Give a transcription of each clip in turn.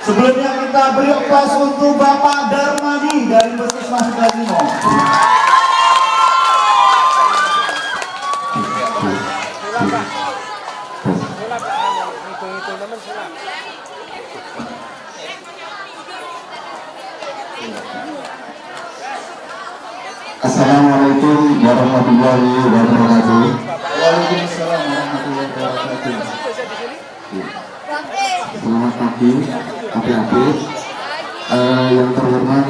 Sebelumnya kita beri aplaus untuk Bapak Darmadi dari Puskesmas Sukalimo. Assalamualaikum warahmatullahi wabarakatuh. Waalaikumsalam warahmatullahi wabarakatuh. Selamat pagi adik-adik yang terhormat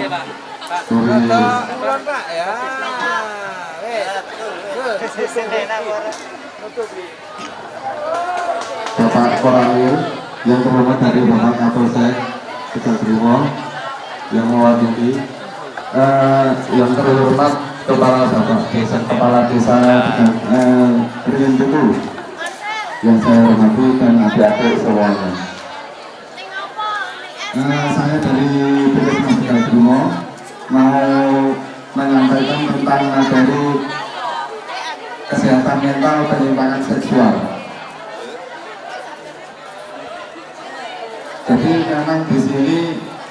Bapak Koramil, yang terhormat dari Bapak Kapolsek Tegal Brimo, yang mewakili yang terhormat Kepala Desa Ringin Tutu, yang saya hormati, dan adik-adik semuanya. Saya dari Puskesmas Tegal Brimo mau menyampaikan tentang materi kesehatan mental penyimpangan seksual. Jadi memang di sini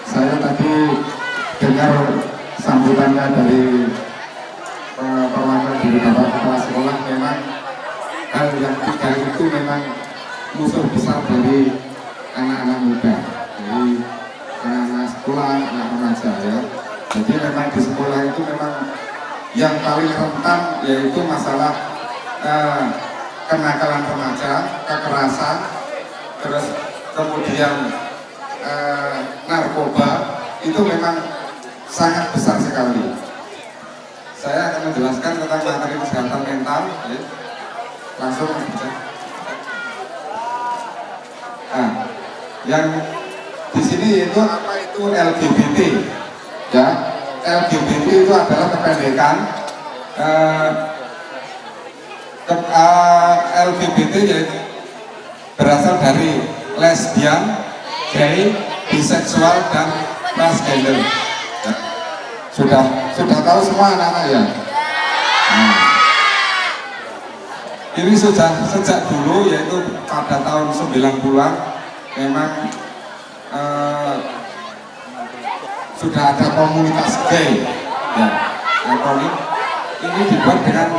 saya tadi dengar sambutannya dari perwakilan dari Bapak Kepala Sekolah. Memang hal yang tiga itu memang musuh besar dari anak-anak muda, dari anak-anak sekolah, anak remaja ya. Jadi memang di sekolah itu memang yang paling rentan yaitu masalah kenakalan remaja, kekerasan, terus kemudian narkoba, itu memang sangat besar sekali. Saya akan menjelaskan tentang materi kesehatan mental ya. Langsung saja. Yang di sini yaitu apa itu LGBT ya. LGBT itu adalah kependekan LGBT, yaitu berasal dari lesbian, gay, biseksual, dan transgender. Sudah tahu semua anak-anak ya? Ini sudah sejak dulu, yaitu pada tahun 90-an memang sudah ada komunitas gay ya. Ini dibuat dengan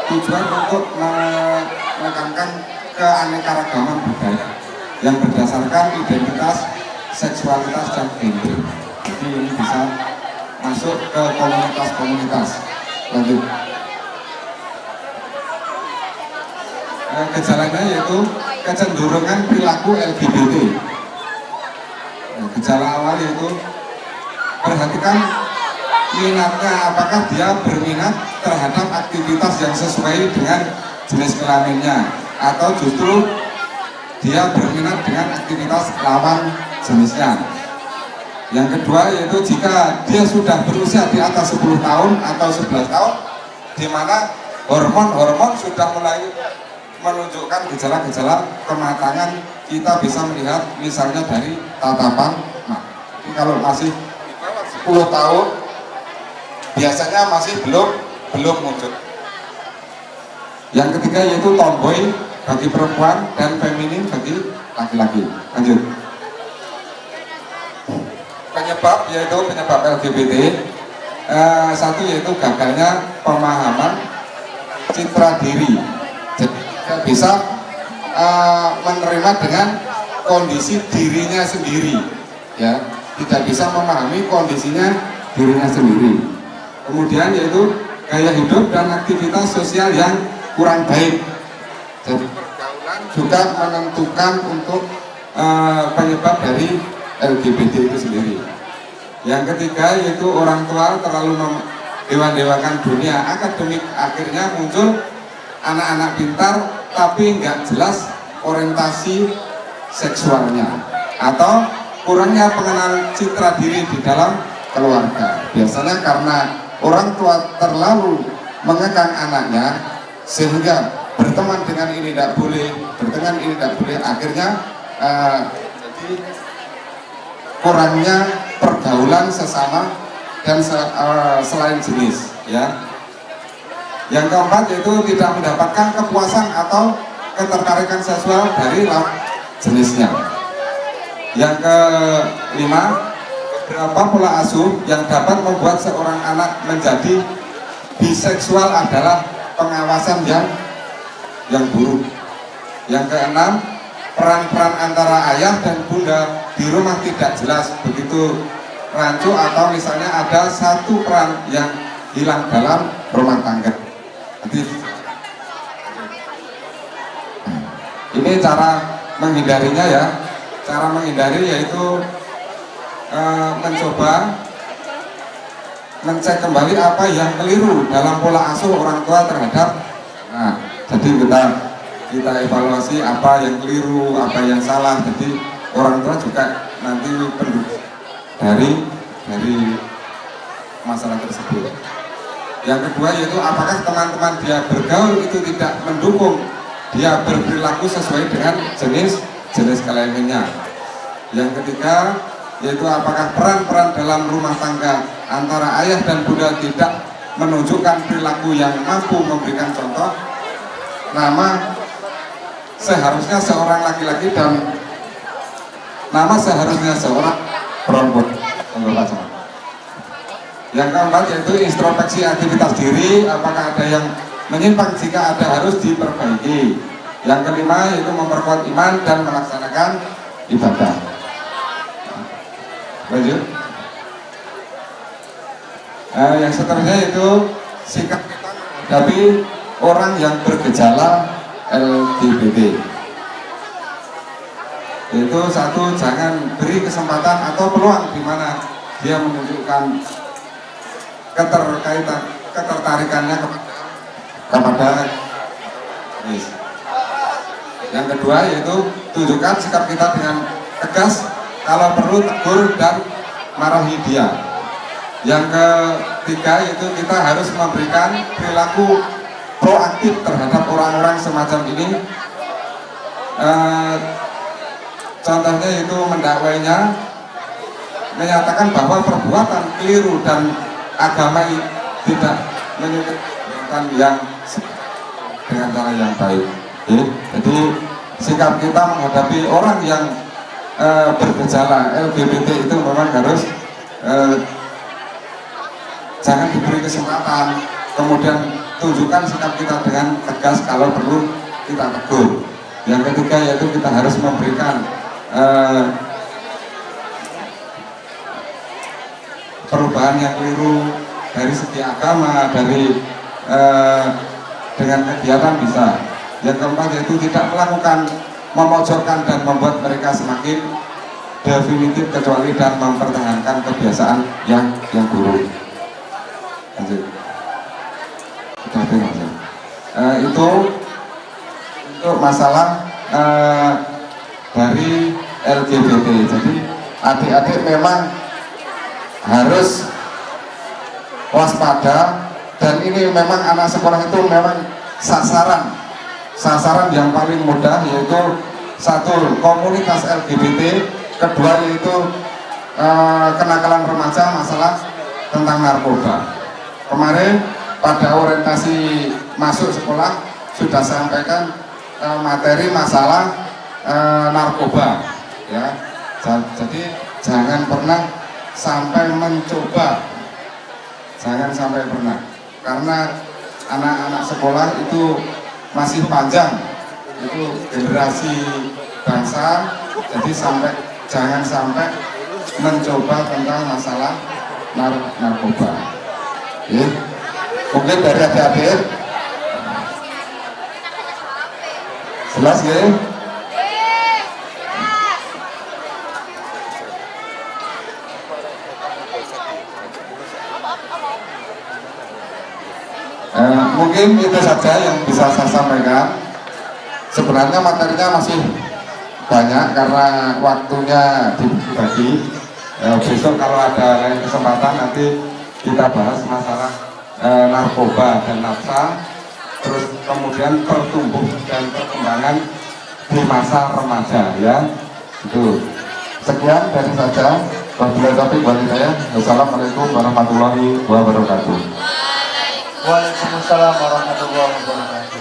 tujuan untuk menekankan keanekaragaman budaya yang berdasarkan identitas, seksualitas, dan gender. Jadi ini bisa masuk ke komunitas-komunitas. Lanjut. Gejalanya yaitu kecenderungan perilaku LGBT. Gejala awal yaitu perhatikan minatnya, apakah dia berminat terhadap aktivitas yang sesuai dengan jenis kelaminnya, atau justru dia berminat dengan aktivitas lawan jenisnya. Yang kedua yaitu jika dia sudah berusia di atas 10 tahun atau 11 tahun, di mana hormon-hormon sudah mulai menunjukkan gejala-gejala kematangan, kita bisa melihat misalnya dari tatapan. Nah, kalau masih 10 tahun biasanya masih belum muncul. Yang ketiga yaitu tomboy bagi perempuan dan feminin bagi laki-laki. Lanjut. Penyebab yaitu penyebab LGBT. Satu yaitu gagalnya pemahaman citra diri. Jadi tidak bisa menerima dengan kondisi dirinya sendiri, ya, tidak bisa memahami kondisinya dirinya sendiri. Kemudian yaitu gaya hidup dan aktivitas sosial yang kurang baik. Jadi pergaulan juga menentukan untuk penyebab dari LGBT itu sendiri. Yang ketiga yaitu orang tua terlalu dewa-dewakan dunia akademik, akhirnya muncul anak-anak pintar tapi nggak jelas orientasi seksualnya, atau kurangnya pengenalan citra diri di dalam keluarga. Biasanya karena orang tua terlalu mengekang anaknya sehingga berteman dengan ini tidak boleh, berteman ini tidak boleh, akhirnya jadi kurangnya pergaulan sesama dan selain jenis ya. Yang keempat yaitu tidak mendapatkan kepuasan atau ketertarikan seksual dari lawan jenisnya. Yang kelima, beberapa pola asuh yang dapat membuat seorang anak menjadi biseksual adalah pengawasan yang buruk. Yang keenam, peran-peran antara ayah dan bunda di rumah tidak jelas, begitu rancu atau misalnya ada satu peran yang hilang dalam rumah tangga. Jadi, ini cara menghindarinya ya. Cara menghindari yaitu mencoba mencek kembali apa yang keliru dalam pola asuh orang tua terhadap. Nah, jadi kita evaluasi apa yang keliru, apa yang salah. Jadi orang tua juga nanti pendukung dari masalah tersebut. Yang kedua yaitu apakah teman-teman dia bergaul itu tidak mendukung dia berperilaku sesuai dengan jenis kelaminnya. Yang ketiga yaitu apakah peran-peran dalam rumah tangga antara ayah dan bunda tidak menunjukkan perilaku yang mampu memberikan contoh. Nama seharusnya seorang laki-laki dan nama seharusnya seorang perempuan. Yang keempat yaitu introspeksi aktivitas diri, apakah ada yang menyimpang, jika ada harus diperbaiki. Yang kelima yaitu memperkuat iman dan melaksanakan ibadah. Lanjut. Yang seterusnya itu sikap kita menghadapi orang yang bergejala LGBT. Itu satu, jangan beri kesempatan atau peluang di mana dia menunjukkan ketertarikannya kepada jenis. Yang kedua yaitu tunjukkan sikap kita dengan tegas, kalau perlu tegur dan marahi dia. Yang ketiga yaitu kita harus memberikan perilaku proaktif terhadap orang-orang semacam ini. Contohnya itu mendakwainya, menyatakan bahwa perbuatan keliru dan agama tidak menyebutkan yang dengan cara yang baik. Jadi sikap kita menghadapi orang yang bergejala LGBT itu memang harus jangan diberi kesempatan, kemudian tunjukkan sikap kita dengan tegas, kalau perlu kita tegur. Yang ketiga yaitu kita harus memberikan perubahan yang keliru dari segi agama, dari dengan kegiatan bisa. Yang keempat yaitu tidak melakukan memojokkan dan membuat mereka semakin definitif, kecuali dan mempertahankan kebiasaan yang buruk. Lanjut. Itu untuk masalah dari LGBT. Jadi adik-adik memang harus waspada, dan ini memang anak sekolah itu memang sasaran yang paling mudah, yaitu satu, komunitas LGBT, kedua yaitu kenakalan remaja, masalah tentang narkoba. Kemarin pada orientasi masuk sekolah sudah sampaikan materi masalah narkoba, ya. Jadi jangan pernah sampai mencoba, jangan sampai pernah, karena anak-anak sekolah itu masih panjang, itu generasi bangsa. Jadi jangan sampai mencoba tentang masalah narkoba. Mungkin dari adik-adik jelas ya. Mungkin itu saja yang bisa saya sampaikan. Sebenarnya materinya masih banyak karena waktunya dibagi. Besok kalau ada lain kesempatan nanti kita bahas masalah narkoba dan nafsa, terus kemudian pertumbuhan dan perkembangan di masa remaja, ya. Itu. Sekian dari saja. Wabillahi taufiq wal hidayah. Wassalamualaikum warahmatullahi wabarakatuh. Waalaikumsalam warahmatullahi wabarakatuh.